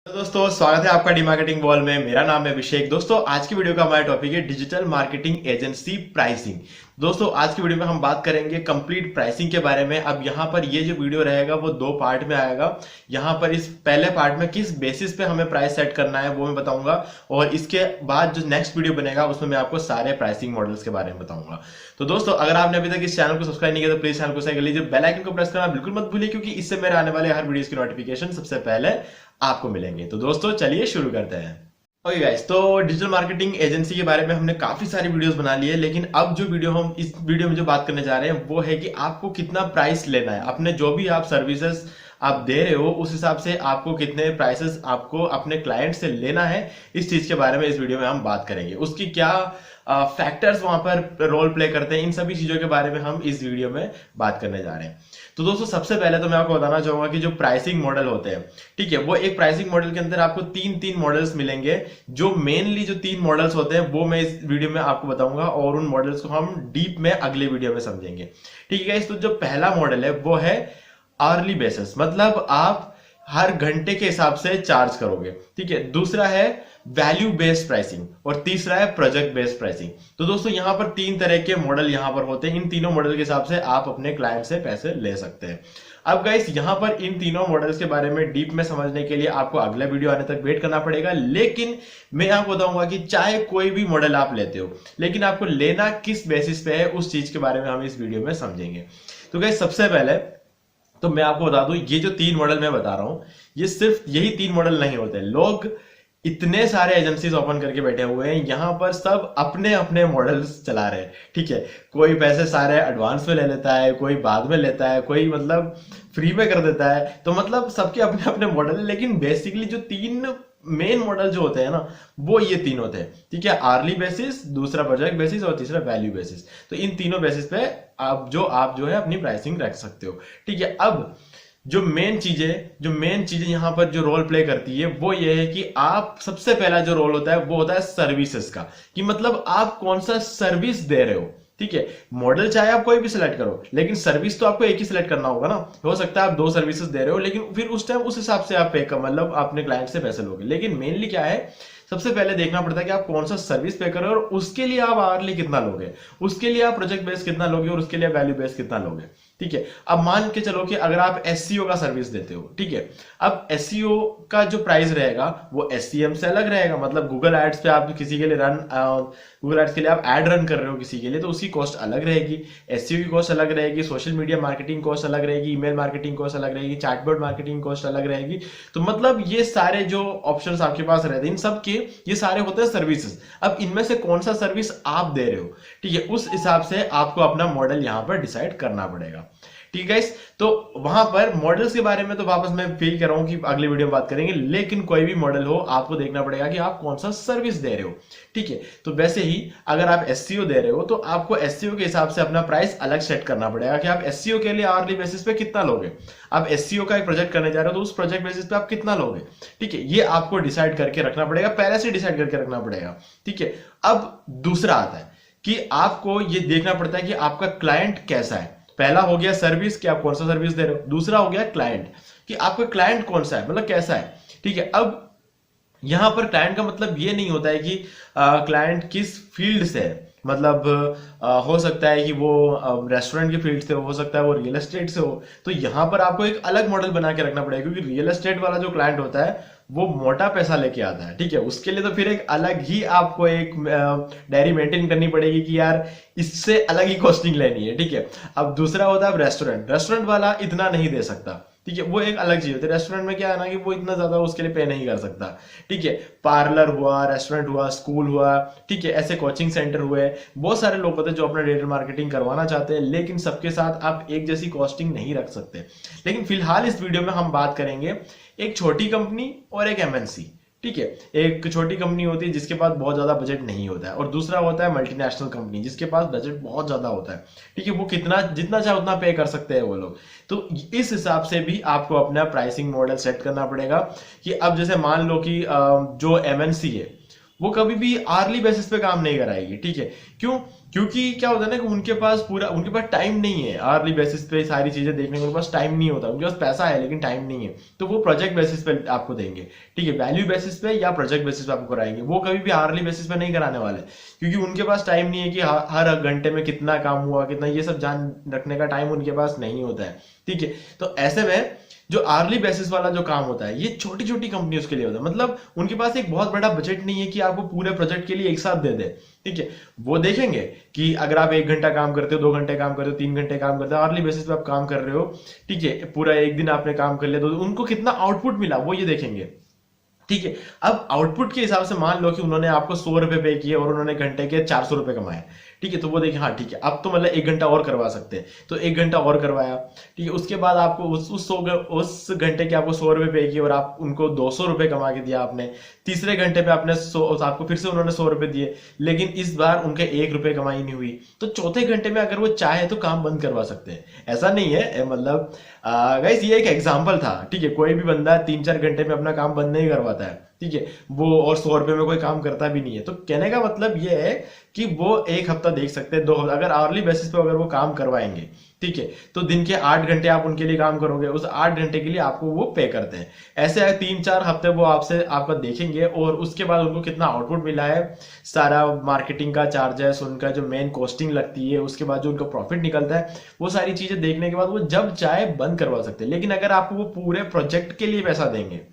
तो दोस्तों स्वागत है आपका डी मार्केटिंग वॉल में। मेरा नाम है अभिषेक। दोस्तों आज की वीडियो का हमारा टॉपिक है डिजिटल मार्केटिंग एजेंसी प्राइसिंग। दोस्तों आज की वीडियो में हम बात करेंगे कंप्लीट प्राइसिंग के बारे में। अब यहाँ पर ये जो वीडियो रहेगा वो दो पार्ट में आएगा। यहाँ पर इस पहले पार्ट में किस बेसिस पे हमें प्राइस सेट करना है वो मैं बताऊंगा, और इसके बाद जो नेक्स्ट वीडियो बनेगा उसमें मैं आपको सारे प्राइसिंग मॉडल्स के बारे में बताऊंगा। तो दोस्तों अगर आपने अभी तक इस चैनल को सब्सक्राइब नहीं किया तो प्लीज चैनल को सब्सक्राइब कर लीजिए, बेल आइकन को प्रेस करना बिल्कुल मत भूलिए, क्योंकि इससे मेरे आने वाले हर वीडियोस की नोटिफिकेशन सबसे पहले आपको मिलेंगे। तो दोस्तों चलिए शुरू करते हैं। ओके गाइस, तो डिजिटल मार्केटिंग एजेंसी के बारे में हमने काफी सारी वीडियोस बना ली है, लेकिन अब जो वीडियो हम इस वीडियो में जो बात करने जा रहे हैं वो है कि आपको कितना प्राइस लेना है। अपने जो भी आप सर्विसेज आप दे रहे हो उस हिसाब से आपको कितने प्राइसेस आपको अपने क्लाइंट से लेना है, इस चीज के बारे में इस वीडियो में हम बात करेंगे। उसकी क्या फैक्टर्स वहां पर रोल प्ले करते हैं, इन सभी चीजों के बारे में हम इस वीडियो में बात करने जा रहे हैं। तो दोस्तों सबसे पहले तो मैं आपको बताना चाहूंगा कि जो प्राइसिंग मॉडल होते हैं, ठीक है, वो एक प्राइसिंग मॉडल के अंदर आपको तीन मॉडल्स मिलेंगे। जो मेनली जो तीन मॉडल्स होते हैं वो मैं इस वीडियो में आपको बताऊंगा, और उन मॉडल्स को हम डीप में अगले वीडियो में समझेंगे। ठीक है, तो जो पहला मॉडल है वो है आर्ली बेसिस, मतलब आप हर घंटे के हिसाब से चार्ज करोगे। ठीक है, दूसरा है वैल्यू बेस्ड प्राइसिंग, और तीसरा है प्रोजेक्ट बेस्ड प्राइसिंग। तो दोस्तों यहां पर तीन तरह के मॉडल यहां पर होते हैं। इन तीनों मॉडल के हिसाब से आप अपने क्लाइंट से पैसे ले सकते हैं। अब गाइस यहां पर इन तीनों मॉडल्स के बारे में डीप में समझने के लिए आपको अगला वीडियो आने तक वेट करना पड़ेगा, लेकिन मैं आपको बताऊंगा कि चाहे कोई भी मॉडल आप लेते हो, लेकिन आपको लेना किस बेसिस पे है उस चीज के बारे में हम इस वीडियो में समझेंगे। तो गाइस सबसे पहले तो मैं आपको बता दूं, ये जो तीन मॉडल मैं बता रहा हूं ये सिर्फ यही तीन मॉडल नहीं होते। लोग इतने सारे एजेंसीज ओपन करके बैठे हुए हैं, यहां पर सब अपने अपने मॉडल्स चला रहे हैं। ठीक है, कोई पैसे सारे एडवांस में ले लेता है, कोई बाद में लेता है, कोई मतलब फ्री में कर देता है। तो मतलब सबके अपने अपने मॉडल है, लेकिन बेसिकली जो तीन मेन मॉडल जो होते हैं ना वो ये तीन होते हैं। ठीक है, आर्ली बेसिस, दूसरा प्रोजेक्ट बेसिस और तीसरा वैल्यू बेसिस। तो इन तीनों बेसिस पे आप जो है अपनी प्राइसिंग रख सकते हो। ठीक है, अब जो मेन चीजें यहां पर जो रोल प्ले करती है वो ये है कि आप सबसे पहला जो रोल होता है वो होता है सर्विसेज का, कि मतलब आप कौन सा सर्विस दे रहे हो। ठीक है, मॉडल चाहे आप कोई भी सिलेक्ट करो, लेकिन सर्विस तो आपको एक ही सिलेक्ट करना होगा ना। हो सकता है आप दो सर्विसेज दे रहे हो, लेकिन फिर उस टाइम उस हिसाब से आप पे कर मतलब अपने क्लाइंट से पैसे लोगे। लेकिन मेनली क्या है, सबसे पहले देखना पड़ता है कि आप कौन सा सर्विस पे कर रहे हो और उसके लिए आप आवरली कितना लोगे, उसके लिए आप प्रोजेक्ट बेस कितना लोगे और उसके लिए वैल्यू बेस कितना लोगे। ठीक है, अब मान के चलो कि अगर आप एसईओ का सर्विस देते हो, ठीक है, अब एसईओ का जो प्राइस रहेगा वो एसईएम से अलग रहेगा। मतलब गूगल एड्स पे आप किसी के लिए गूगल एड्स के लिए आप एड रन कर रहे हो किसी के लिए, तो उसकी कॉस्ट अलग रहेगी, एसईओ की कॉस्ट अलग रहेगी, सोशल मीडिया मार्केटिंग कॉस्ट अलग रहेगी, ईमेल मार्केटिंग कॉस्ट अलग रहेगी, चैटबॉट मार्केटिंग कॉस्ट अलग रहेगी। तो मतलब ये सारे जो ऑप्शंस आपके पास रहते हैं इन सब के ये सारे होते हैं सर्विसेज। अब इनमें से कौन सा सर्विस आप दे रहे हो, ठीक है, उस हिसाब से आपको अपना मॉडल यहां पर डिसाइड करना पड़ेगा। ठीक है, तो वहां पर मॉडल्स के बारे में तो वापस मैं फील कर रहा हूं कि अगले वीडियो में बात करेंगे, लेकिन कोई भी मॉडल हो आपको देखना पड़ेगा कि आप कौन सा सर्विस दे रहे हो। ठीक है, तो वैसे ही अगर आप एसईओ दे रहे हो तो आपको एसईओ के हिसाब से अपना प्राइस अलग सेट करना पड़ेगा कि आप एसईओ के लिए आवरली बेसिस पे कितना लोगे। आप एसईओ का एक प्रोजेक्ट करने जा रहे हो तो उस प्रोजेक्ट बेसिस पे आप कितना लोगे। ठीक है, ये आपको डिसाइड करके रखना पड़ेगा, पहले से डिसाइड करके रखना पड़ेगा। ठीक है, अब दूसरा आता है कि आपको ये देखना पड़ता है कि आपका क्लाइंट कैसा है। पहला हो गया सर्विस कि आप कौन सा सर्विस दे रहे हो, दूसरा हो गया क्लाइंट कि आपका क्लाइंट कौन सा है, मतलब कैसा है। ठीक है, अब यहां पर क्लाइंट का मतलब ये नहीं होता है कि क्लाइंट किस फील्ड से है। मतलब हो सकता है कि वो रेस्टोरेंट की फील्ड से हो सकता है वो रियल एस्टेट से हो। तो यहां पर आपको एक अलग मॉडल बना के रखना पड़ेगा, क्योंकि रियल एस्टेट वाला जो क्लाइंट होता है वो मोटा पैसा लेके आता है। ठीक है, उसके लिए तो फिर एक अलग ही आपको एक डायरी मेंटेन करनी पड़ेगी कि यार इससे अलग ही कॉस्टिंग लेनी है। ठीक है, अब दूसरा होता है रेस्टोरेंट वाला इतना नहीं दे सकता। ठीक है, वो एक अलग चीज होती है। रेस्टोरेंट में क्या है ना कि वो इतना ज्यादा उसके लिए पे नहीं कर सकता। ठीक है, पार्लर हुआ, रेस्टोरेंट हुआ, स्कूल हुआ, ठीक है, ऐसे कोचिंग सेंटर हुए, बहुत सारे लोग होते हैं जो अपना डिजिटल मार्केटिंग करवाना चाहते हैं, लेकिन सबके साथ आप एक जैसी कॉस्टिंग नहीं रख सकते। लेकिन फिलहाल इस वीडियो में हम बात करेंगे एक छोटी कंपनी और एक एमएनसी। ठीक है, एक छोटी कंपनी होती है जिसके पास बहुत ज्यादा बजट नहीं होता है, और दूसरा होता है मल्टीनेशनल कंपनी जिसके पास बजट बहुत ज्यादा होता है। ठीक है, वो कितना जितना चाहे उतना पे कर सकते हैं वो लोग। तो इस हिसाब से भी आपको अपना प्राइसिंग मॉडल सेट करना पड़ेगा कि अब जैसे मान लो कि जो एमएनसी है वो कभी भी आर्ली बेसिस पे काम नहीं कराएगी। ठीक है, क्यों? क्योंकि क्या होता है ना कि उनके पास टाइम नहीं है आर्ली बेसिस पे सारी चीजें देखने का, उनके पास टाइम नहीं होता, उनके पास पैसा है लेकिन टाइम नहीं है, तो वो प्रोजेक्ट बेसिस पे आपको देंगे। ठीक है, वैल्यू बेसिस पे या प्रोजेक्ट बेसिस पे आपको कराएंगे, वो कभी भी आर्ली बेसिस पे नहीं कराने वाले, क्योंकि उनके पास टाइम नहीं है कि हर घंटे में कितना काम हुआ, कितना, ये सब जान रखने का टाइम उनके पास नहीं होता है। ठीक है, तो ऐसे में जो आर्ली बेसिस वाला जो काम होता है ये छोटी छोटी कंपनियों के लिए होता है, मतलब उनके पास एक बहुत बड़ा बजट नहीं है कि आपको पूरे प्रोजेक्ट के लिए एक साथ दे दे। ठीक है, वो देखेंगे कि अगर आप 1 घंटा काम करते हो, 2 घंटे काम करते हो, 3 घंटे काम करते हो, आर्ली बेसिस पे आप काम कर रहे हो, ठीक है, पूरा एक दिन आपने काम कर लिया, तो उनको कितना आउटपुट मिला वो ये देखेंगे। ठीक है, अब आउटपुट के हिसाब से मान लो कि उन्होंने आपको 100 रुपए पे किए और उन्होंने घंटे के 400 रुपए कमाए। ठीक है, तो वो देखिए हाँ ठीक है, अब तो मतलब 1 घंटा और करवा सकते हैं, तो 1 घंटा और करवाया। ठीक है, उसके बाद आपको उस घंटे के आपको 100 रुपए पे किए और आप उनको 200 रुपए कमा के दिया आपने। तीसरे घंटे पे आपने आपको फिर से उन्होंने 100 रुपए दिए, लेकिन इस बार उनके 1 रुपए कमाई नहीं हुई, तो चौथे घंटे में अगर वो चाहे तो काम बंद करवा सकते हैं। ऐसा नहीं है, मतलब गाइस ये एक एग्जाम्पल था। ठीक है, कोई भी बंदा 3-4 घंटे में अपना काम बंद नहीं करवाता है। ठीक है, वो और 100 रुपए में कोई काम करता भी नहीं है। तो कहने का मतलब ये है कि वो 1 हफ्ता देख सकते हैं, 2 हफ्ता, अगर आवरली बेसिस पे अगर वो काम करवाएंगे, ठीक है, तो दिन के 8 घंटे आप उनके लिए काम करोगे, उस 8 घंटे के लिए आपको वो पे करते हैं। ऐसे 3-4 हफ्ते वो आपका देखेंगे और उसके बाद उनको कितना आउटपुट मिला है, सारा मार्केटिंग का चार्जेस, उनका जो मेन कॉस्टिंग लगती है, उसके बाद जो उनका प्रॉफिट निकलता है, वो सारी चीजें देखने के बाद वो जब चाहे बंद करवा सकते हैं। लेकिन अगर आपको वो पूरे प्रोजेक्ट के लिए पैसा देंगे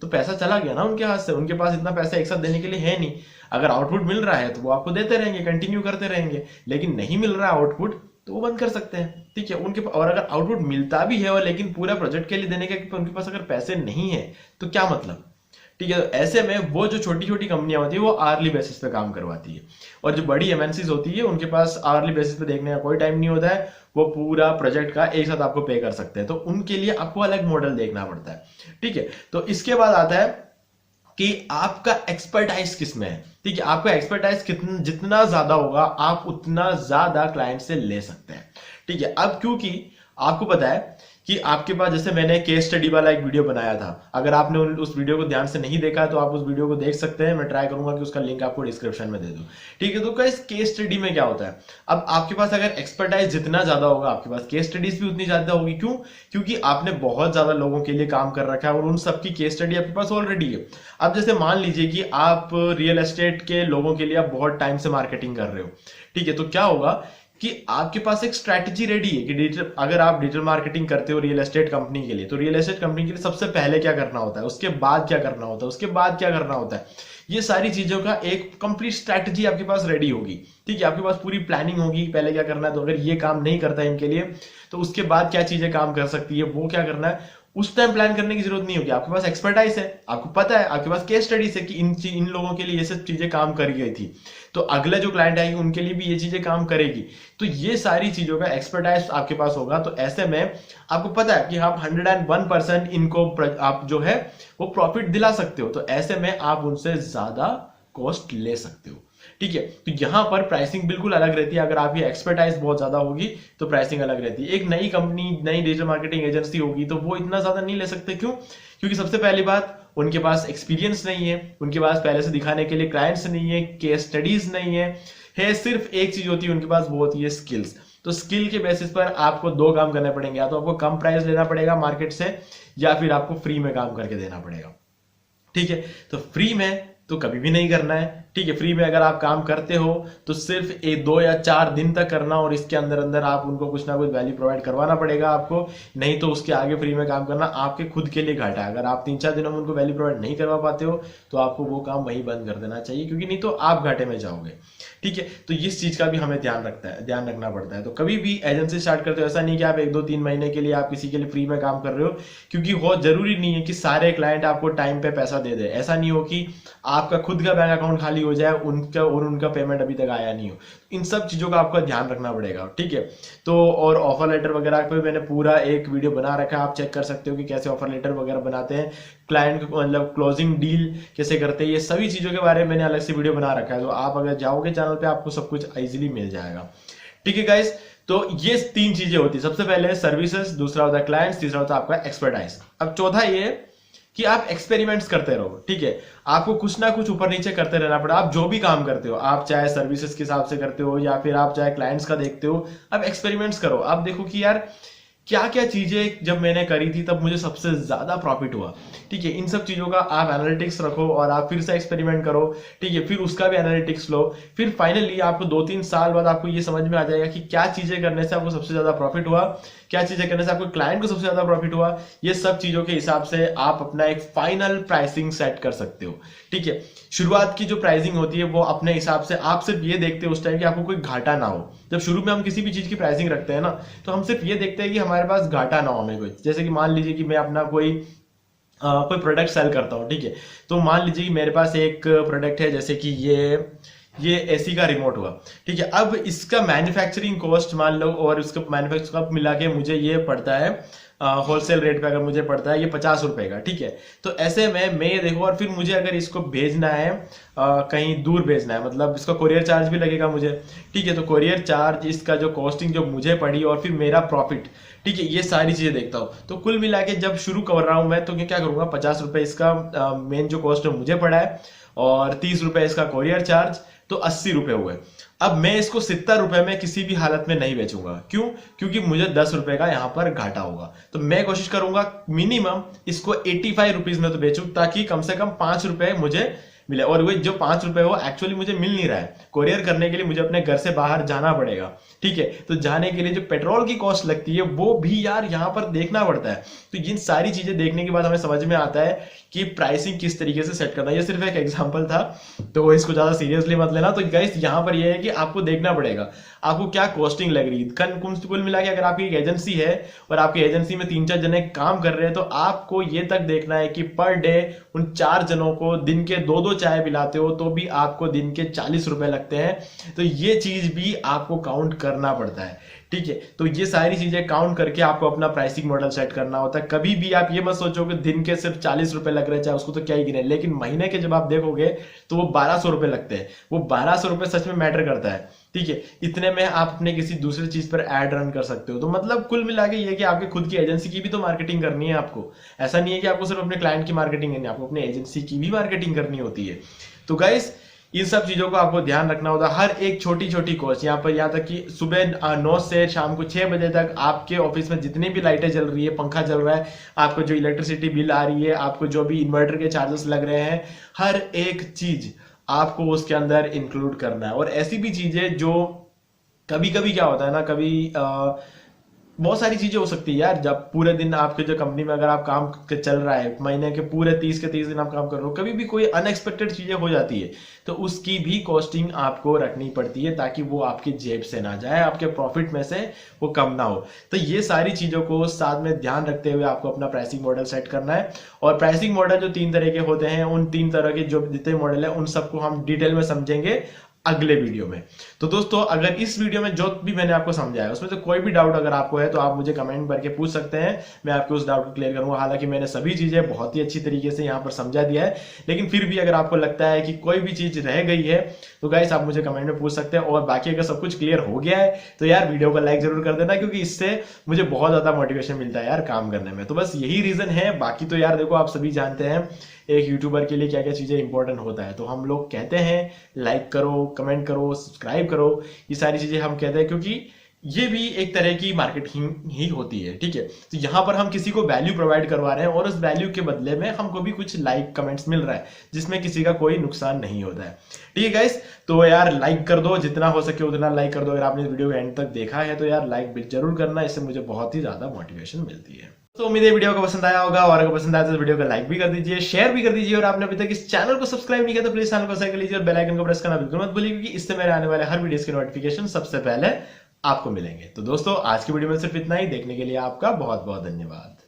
तो पैसा चला गया ना उनके हाथ से, उनके पास इतना पैसा एक साथ देने के लिए है नहीं। अगर आउटपुट मिल रहा है तो वो आपको देते रहेंगे, कंटिन्यू करते रहेंगे, लेकिन नहीं मिल रहा आउटपुट तो वो बंद कर सकते हैं। ठीक है, उनके और अगर आउटपुट मिलता भी है और लेकिन पूरा प्रोजेक्ट के लिए देने के उनके पास अगर पैसे नहीं है तो क्या मतलब। ठीक है, तो ऐसे में वो जो छोटी छोटी कंपनियां होती है वो आर्ली बेसिस पे काम करवाती है, और जो बड़ी एमएनसीज होती है उनके पास आर्ली बेसिस पे देखने का कोई टाइम नहीं होता है, वो पूरा प्रोजेक्ट का एक साथ आपको पे कर सकते हैं, तो उनके लिए आपको अलग मॉडल देखना पड़ता है। ठीक है, तो इसके बाद आता है कि आपका एक्सपर्टाइज किस में है। ठीक है, आपका एक्सपर्टाइज कितना जितना ज्यादा होगा आप उतना ज्यादा क्लाइंट से ले सकते हैं। ठीक है, अब क्योंकि आपको पता है कि आपके पास, जैसे मैंने केस स्टडी वाला एक वीडियो बनाया था, अगर आपने उस वीडियो को ध्यान से नहीं देखा तो आप उस वीडियो को देख सकते हैं, मैं ट्राई करूंगा कि उसका लिंक आपको डिस्क्रिप्शन में दे दूं। ठीक है, तो इस केस स्टडी में क्या होता है, अब आपके पास अगर एक्सपर्टाइज जितना ज्यादा होगा आपके पास केस स्टडीज भी उतनी ज्यादा होगी। क्यों? क्योंकि आपने बहुत ज्यादा लोगों के लिए काम कर रखा है और उन सबकी केस स्टडी आपके पास ऑलरेडी है। अब जैसे मान लीजिए कि आप रियल एस्टेट के लोगों के लिए आप बहुत टाइम से मार्केटिंग कर रहे हो। ठीक है, तो क्या होगा कि आपके पास एक स्ट्रैटेजी रेडी है कि अगर आप डिजिटल मार्केटिंग करते हो रियल एस्टेट कंपनी के लिए, तो रियल एस्टेट कंपनी के लिए सबसे पहले क्या करना होता है, उसके बाद क्या करना होता है, उसके बाद क्या करना होता है, ये सारी चीजों का एक कंप्लीट स्ट्रैटेजी आपके पास रेडी होगी। ठीक है, आपके पास पूरी प्लानिंग होगी, पहले क्या करना है, तो अगर ये काम नहीं करता है इनके लिए तो उसके बाद क्या चीजें काम कर सकती है, वो क्या करना है, उस टाइम प्लान करने की जरूरत नहीं होगी। आपके पास एक्सपर्टाइज है, आपको पता है, आपके पास केस स्टडीज है कि इन लोगों के लिए ये सब चीजें काम करी गई थी, तो अगले जो क्लाइंट आएंगे उनके लिए भी ये चीजें काम करेगी। तो ये सारी चीजों का एक्सपर्टाइज आपके पास होगा, तो ऐसे में आपको पता है कि आप 101% इनको आप जो है वो प्रॉफिट दिला सकते हो, तो ऐसे में आप उनसे ज्यादा कॉस्ट ले सकते हो। ठीक है, तो यहां पर प्राइसिंग बिल्कुल अलग रहती है। अगर आपकी एक्सपर्टाइज बहुत ज्यादा होगी तो प्राइसिंग अलग रहती है। एक नई कंपनी, नई डिजिटल मार्केटिंग एजेंसी होगी तो वो इतना ज्यादा नहीं ले सकते। क्यों? क्योंकि सबसे पहली बात, उनके पास एक्सपीरियंस नहीं है, उनके पास पहले से दिखाने के लिए क्लाइंट्स नहीं है, केस स्टडीज नहीं है सिर्फ एक चीज होती है उनके पास, वो होती है स्किल्स। तो स्किल के बेसिस पर आपको 2 काम करने पड़ेंगे, या तो आपको कम प्राइस लेना पड़ेगा मार्केट से, या फिर आपको फ्री में काम करके देना पड़ेगा। ठीक है, तो फ्री में तो कभी भी नहीं करना है। ठीक है, फ्री में अगर आप काम करते हो तो सिर्फ 2 या 4 दिन तक करना, और इसके अंदर अंदर आप उनको कुछ ना कुछ वैल्यू प्रोवाइड करवाना पड़ेगा आपको, नहीं तो उसके आगे फ्री में काम करना आपके खुद के लिए घाटा है। अगर आप 3-4 दिनों में उनको वैल्यू प्रोवाइड नहीं करवा पाते हो तो आपको वो काम वहीं बंद कर देना चाहिए, क्योंकि नहीं तो आप घाटे में जाओगे। ठीक है, तो इस चीज का भी हमें ध्यान रखना पड़ता है। तो कभी भी एजेंसी स्टार्ट करते हो ऐसा नहीं कि आप 1-2-3 महीने के लिए आप किसी के लिए फ्री में काम कर रहे हो, क्योंकि बहुत जरूरी नहीं है कि सारे क्लाइंट आपको टाइम पे पैसा दे दे। ऐसा नहीं हो कि आपका खुद का बैंक अकाउंट खाली हो जाए उनका पेमेंट अभी तक आया नहीं हो। इन सब चीजों का आपको ध्यान रखना पड़ेगा। ठीक है, तो और ऑफर लेटर वगैरह पे मैंने पूरा एक वीडियो बना रखा है, आप चेक कर सकते हो कि कैसे ऑफर लेटर वगैरह बनाते हैं, क्लाइंट को मतलब क्लोजिंग डील कैसे करते हैं, ये सभी चीजों के बारे में मैंने अलग से वीडियो बना रखा है। तो आप अगर जाओगे चैनल पे आपको सब कुछ इजीली मिल जाएगा। ठीक है गाइस, तो ये 3 चीजें होती है। सबसे पहले सर्विसेज, दूसरा होता है क्लाइंट्स, तीसरा होता है आपका एक्सपर्टाइज। अब चौथा ये कि कि आप एक्सपेरिमेंट्स करते रहो, ठीक है। आपको कुछ ना कुछ ऊपर नीचे करते रहना पड़ा। आप जो भी काम करते हो, आप चाहे सर्विसेज के हिसाब से करते हो या फिर आप चाहे क्लाइंट्स का देखते हो, आप एक्सपेरिमेंट्स करो। आप देखो कि यार क्या क्या चीजें जब मैंने करी थी तब मुझे सबसे ज्यादा प्रॉफिट हुआ, ठीक है। इन सब चीजों का आप एनालिटिक्स रखो और आप फिर से एक्सपेरिमेंट करो, ठीक है। फिर उसका भी एनालिटिक्स लो। फिर फाइनली आपको 2-3 साल बाद आपको ये समझ में आ जाएगा कि क्या चीजें करने से आपको सबसे ज्यादा प्रॉफिट हुआ, क्या चीजें करने से आपको क्लाइंट को सबसे ज्यादा प्रॉफिट हुआ। ये सब चीजों के हिसाब से आप अपना एक फाइनल प्राइसिंग सेट कर सकते हो, ठीक है। शुरुआत की जो प्राइसिंग होती है वो अपने हिसाब से आप सिर्फ ये देखते हो उस टाइम कि आपको कोई घाटा ना हो। जब शुरू में हम किसी भी चीज की प्राइसिंग रखते हैं ना, तो हम सिर्फ ये देखते हैं कि हमारे पास घाटा ना हो हमें कोई। जैसे कि मान लीजिए कि मैं अपना कोई प्रोडक्ट सेल करता हूँ, ठीक है। तो मान लीजिए कि मेरे पास एक प्रोडक्ट है, जैसे कि ये एसी का रिमोट हुआ, ठीक है। अब इसका मैन्युफैक्चरिंग कॉस्ट मान लो और इसका मैन्युफैक्चर मिला के मुझे ये पड़ता है होलसेल रेट पे अगर मुझे पड़ता है ये 50 रुपए का, ठीक है। तो ऐसे में मैं ये देखो, और फिर मुझे अगर इसको भेजना है कहीं दूर भेजना है, मतलब इसका कोरियर चार्ज भी लगेगा मुझे, ठीक है। तो कोरियर चार्ज, इसका जो कॉस्टिंग जो मुझे पड़ी और फिर मेरा प्रॉफिट, ठीक है, ये सारी चीजें देखता हूँ। तो कुल मिला के जब शुरू कर रहा हूँ मैं, तो क्या करूंगा, 50 रुपए इसका मेन जो कॉस्ट है मुझे पड़ा है और 30 रुपए इसका कोरियर चार्ज, तो 80 रुपए हुए। अब मैं इसको 70 रुपए में किसी भी हालत में नहीं बेचूंगा। क्यों? क्योंकि मुझे 10 रुपए का यहां पर घाटा होगा। तो मैं कोशिश करूंगा मिनिमम इसको 85 रुपीज में तो बेचूं, ताकि कम से कम 5 रुपए मुझे मिले। और वो जो 5 रुपए वो एक्चुअली मुझे मिल नहीं रहा है, कोरियर करने के लिए मुझे अपने घर से बाहर जाना पड़ेगा, ठीक है। तो जाने के लिए जो पेट्रोल की कॉस्ट लगती है वो भी यार यहाँ पर देखना पड़ता है। तो इन सारी चीजें देखने के बाद हमें समझ में आता है कि प्राइसिंग किस तरीके से सेट करना है। ये सिर्फ एक एग्जांपल था, तो इसको ज्यादा सीरियसली मत लेना। तो गाइस यहाँ पर ये है कि आपको देखना पड़ेगा आपको क्या कॉस्टिंग लग रही है। कुल मिला के अगर आपकी एक एजेंसी है और आपकी एजेंसी में 3-4 जने काम कर रहे हैं, तो आपको ये तक देखना है कि पर डे उन 4 जनों को दिन के 2-2 चाय पिलाते हो तो भी आपको दिन के 40 रुपए लगते हैं। तो ये चीज भी आपको काउंट करना पड़ता है, ठीक है। तो ये सारी चीजें काउंट करके आपको अपना प्राइसिंग मॉडल सेट करना होता है। कभी भी आप ये मत सोचो कि दिन के सिर्फ 40 रुपए लग रहे हैं, चाहे उसको तो क्या ही गिने, लेकिन महीने के जब आप देखोगे तो वो 1200 रुपए लगते हैं। वो 1200 रुपए सच में मैटर करता है, ठीक है। इतने में आप अपने किसी दूसरी चीज पर एड रन कर सकते हो। तो मतलब कुल मिला के ये कि आपके खुद की एजेंसी की भी तो मार्केटिंग करनी है आपको। ऐसा नहीं है कि आपको सिर्फ अपने क्लाइंट की मार्केटिंग करनी है, आपको अपने एजेंसी की भी मार्केटिंग करनी होती है। तो गाइस इन सब चीजों को आपको ध्यान रखना होता है। हर एक छोटी छोटी कॉस्ट यहाँ पर, यहाँ तक कि सुबह 9 से शाम को 6 बजे तक आपके ऑफिस में जितनी भी लाइटें जल रही है, पंखा चल रहा है, आपको जो इलेक्ट्रिसिटी बिल आ रही है, आपको जो भी इन्वर्टर के चार्जेस लग रहे हैं, हर एक चीज आपको उसके अंदर इंक्लूड करना है। और ऐसी भी चीजें जो कभी कभी क्या होता है ना, कभी बहुत सारी चीजें हो सकती है यार। जब पूरे दिन आपके जो कंपनी में अगर आप काम चल रहा है, महीने के पूरे 30 के 30 दिन आप काम कर रहे हो, कभी भी कोई अनएक्सपेक्टेड चीजें हो जाती है, तो उसकी भी कॉस्टिंग आपको रखनी पड़ती है, ताकि वो आपकी जेब से ना जाए, आपके प्रॉफिट में से वो कम ना हो। तो ये सारी चीजों को साथ में ध्यान रखते हुए आपको अपना प्राइसिंग मॉडल सेट करना है। और प्राइसिंग मॉडल जो 3 तरह के होते हैं, उन 3 तरह के जो जितने मॉडल है उन सबको हम डिटेल में समझेंगे अगले वीडियो में। तो दोस्तों अगर इस वीडियो में जो भी मैंने आपको समझाया उसमें से कोई भी डाउट अगर आपको है तो आप मुझे कमेंट करके पूछ सकते हैं, मैं आपके उस डाउट को क्लियर करूंगा। हालांकि मैंने सभी चीजें बहुत ही अच्छी तरीके से यहाँ पर समझा दिया है, लेकिन फिर भी अगर आपको लगता है कि कोई भी चीज रह गई है तो गाइस आप मुझे कमेंट में पूछ सकते हैं। और बाकी अगर सब कुछ क्लियर हो गया है तो यार वीडियो को लाइक जरूर कर देना, क्योंकि इससे मुझे बहुत ज्यादा मोटिवेशन मिलता है यार काम करने में। तो बस यही रीजन है। बाकी तो यार देखो आप सभी जानते हैं एक यूट्यूबर के लिए क्या क्या चीजें इंपॉर्टेंट होता है। तो हम लोग कहते हैं लाइक करो, कमेंट करो, सब्सक्राइब करो, ये सारी चीजें हम कहते हैं, क्योंकि ये भी एक तरह की मार्केटिंग ही होती है, ठीक है। तो यहाँ पर हम किसी को वैल्यू प्रोवाइड करवा रहे हैं और उस वैल्यू के बदले में हमको भी कुछ लाइक कमेंट्स मिल रहा है, जिसमें किसी का कोई नुकसान नहीं होता है, ठीक है गाइस। तो यार लाइक कर दो, जितना हो सके उतना लाइक कर दो। अगर आपने इस वीडियो को एंड तक देखा है तो यार लाइक जरूर करना, इससे मुझे बहुत ही ज्यादा मोटिवेशन मिलती है। तो उम्मीद है वीडियो को पसंद आया होगा, और अगर पसंद आया तो वीडियो को लाइक भी कर दीजिए, शेयर भी कर दीजिए। और आपने अभी तक इस चैनल को सब्सक्राइब नहीं किया तो प्लीज चैनल को सब्सक्राइब कर लीजिए और बेल आइकन को प्रेस करना बिल्कुल मत भूलिए, क्योंकि इससे मेरे आने वाले हर वीडियोस के नोटिफिकेशन सबसे पहले आपको मिलेंगे। तो दोस्तों आज की वीडियो में सिर्फ इतना ही। देखने के लिए आपका बहुत बहुत धन्यवाद।